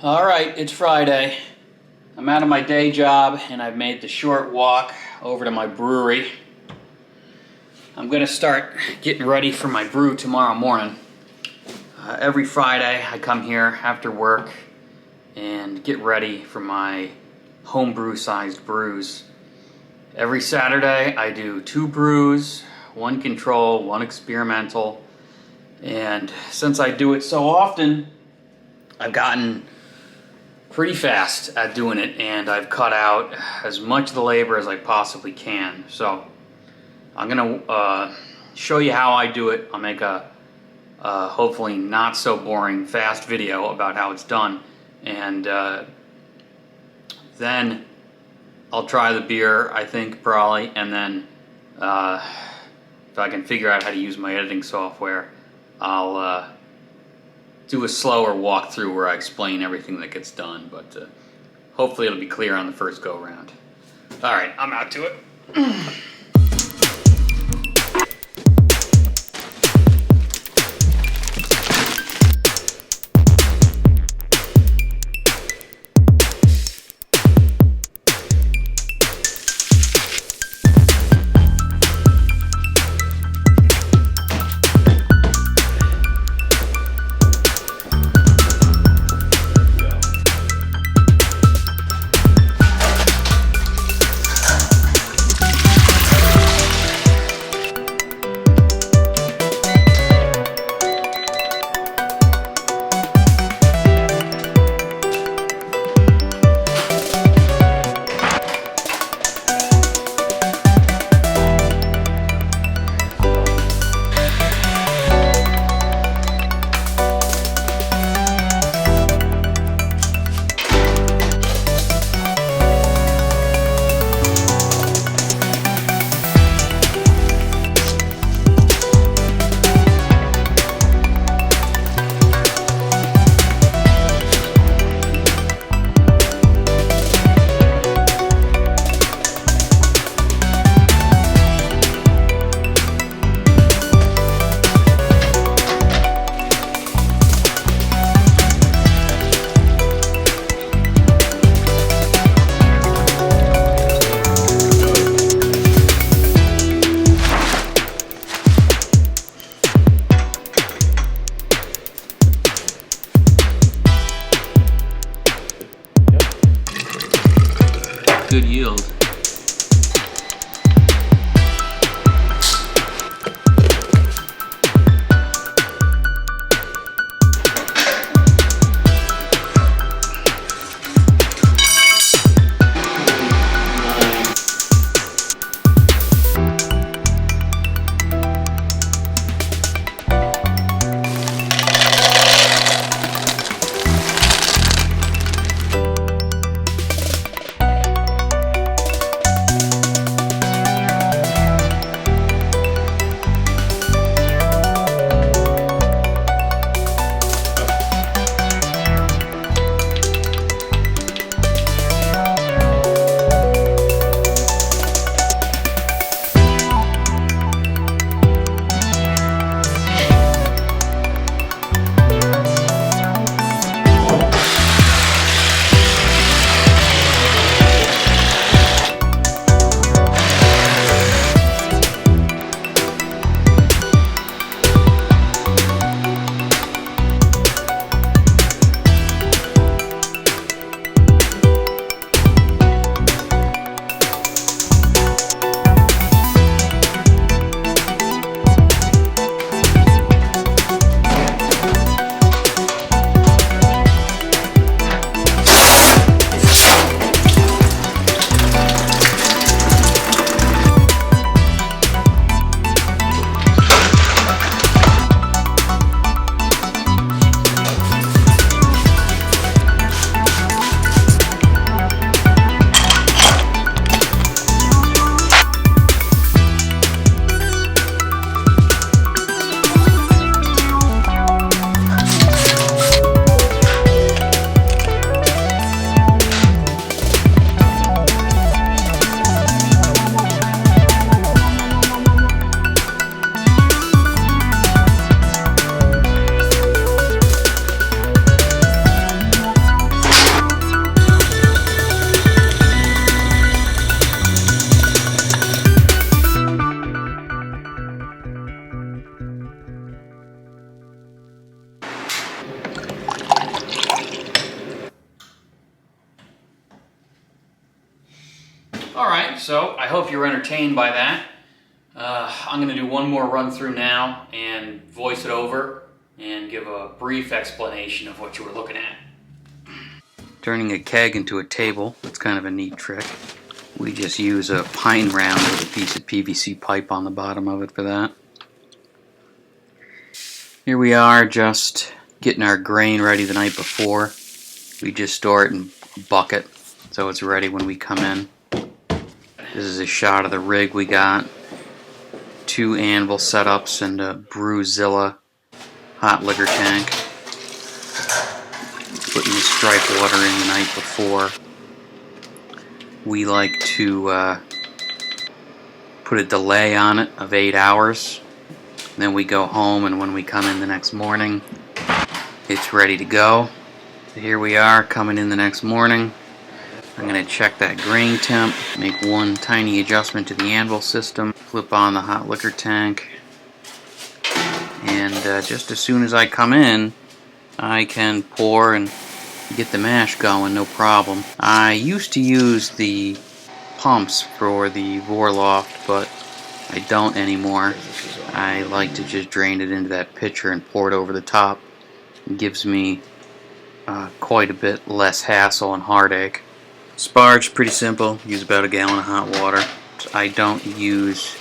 All right, it's Friday. I'm out of my day job and I've made the short walk over to my brewery. I'm gonna start getting ready for my brew tomorrow morning. Every Friday I come here after work and get ready for my homebrew sized brews. Every Saturday I do 2 brews, 1 control, 1 experimental. And since I do it so often, I've gotten pretty fast at doing it, and I've cut out as much of the labor as I possibly can. So I'm gonna show you how I do it. I'll make a hopefully not so boring fast video about how it's done, and then I'll try the beer, I think, probably, and then if I can figure out how to use my editing software, I'll do a slower walkthrough where I explain everything that gets done, but hopefully it'll be clear on the first go round. All right, I'm out to it. Good yield. Alright, so I hope you were entertained by that. I'm going to do one more run through now and voice it over and give a brief explanation of what you were looking at. Turning a keg into a table, that's kind of a neat trick. We just use a pine round with a piece of PVC pipe on the bottom of it for that. Here we are just getting our grain ready the night before. We just store it in a bucket so it's ready when we come in. This is a shot of the rig we got. 2 anvil setups and a Brewzilla hot liquor tank. Putting the stripe water in the night before. We like to put a delay on it of 8 hours. Then we go home, and when we come in the next morning, it's ready to go. So here we are coming in the next morning. I'm going to check that grain temp, make one tiny adjustment to the anvil system, flip on the hot liquor tank, and just as soon as I come in, I can pour and get the mash going, no problem. I used to use the pumps for the Vorloft, but I don't anymore. I like to just drain it into that pitcher and pour it over the top. It gives me quite a bit less hassle and heartache. Sparge, pretty simple. Use about a gallon of hot water. I don't use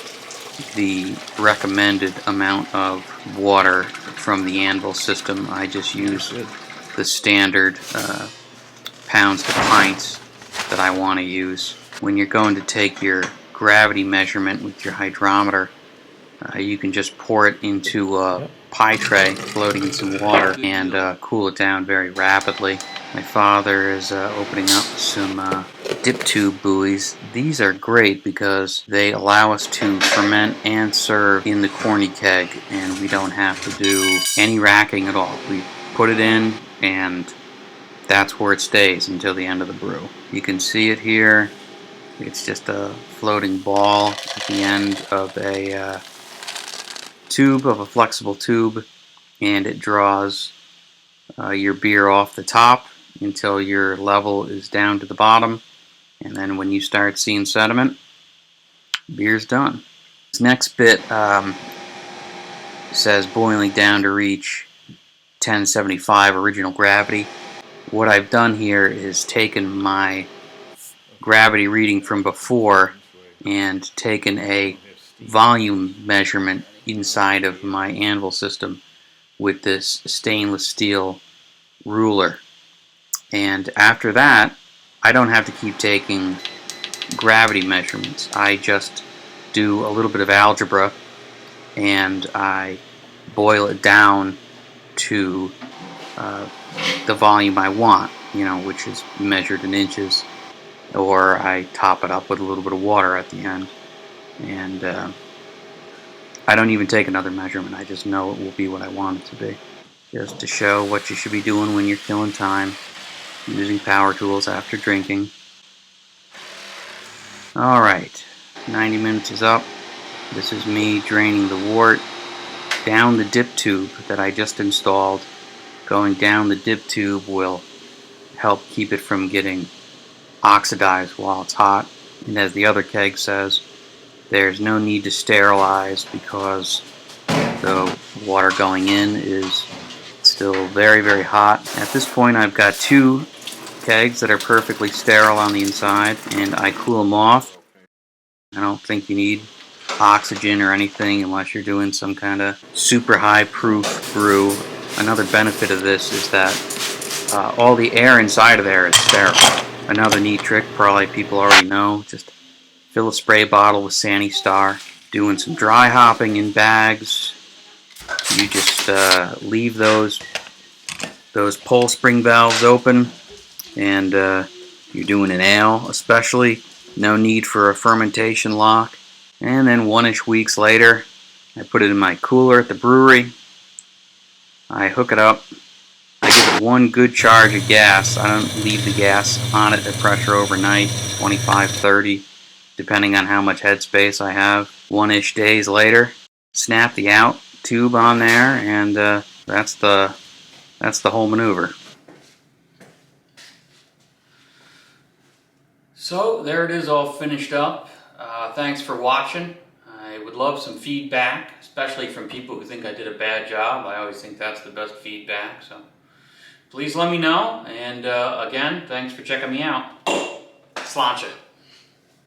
the recommended amount of water from the anvil system. I just use the standard pounds to pints that I want to use. When you're going to take your gravity measurement with your hydrometer, you can just pour it into a pie tray floating in some water and cool it down very rapidly. My father is opening up some dip tube buoys. These are great because they allow us to ferment and serve in the corny keg, and we don't have to do any racking at all. We put it in and that's where it stays until the end of the brew. You can see it here. It's just a floating ball at the end of a tube, of a flexible tube, and it draws your beer off the top until your level is down to the bottom, and then when you start seeing sediment, beer's done. This next bit says boiling down to reach 1075 original gravity. What I've done here is taken my gravity reading from before and taken a volume measurement inside of my anvil system with this stainless steel ruler. And after that, I don't have to keep taking gravity measurements. I just do a little bit of algebra and I boil it down to the volume I want, which is measured in inches, or I top it up with a little bit of water at the end. And I don't even take another measurement. I just know it will be what I want it to be. Just to show what you should be doing when you're killing time, using power tools after drinking. Alright, 90 minutes is up. This is me draining the wort down the dip tube that I just installed. Going down the dip tube will help keep it from getting oxidized while it's hot. And as the other keg says, there's no need to sterilize because the water going in is still very, very hot. At this point, I've got 2 kegs that are perfectly sterile on the inside, and I cool them off. I don't think you need oxygen or anything unless you're doing some kind of super high proof brew. Another benefit of this is that all the air inside of there is sterile. Another neat trick probably people already know, just fill a spray bottle with Sandy Star. Doing some dry hopping in bags. You just leave those pole spring valves open, and you're doing an ale especially, no need for a fermentation lock. And then 1-ish weeks later, I put it in my cooler at the brewery. I hook it up. I give it one good charge of gas. I don't leave the gas on at pressure overnight, 25, 30, depending on how much headspace I have. 1-ish days later, snap the out tube on there, and that's the whole maneuver. So there it is, all finished up. Thanks for watching. I would love some feedback, especially from people who think I did a bad job. I always think that's the best feedback, so please let me know. And again, thanks for checking me out. Sláinte.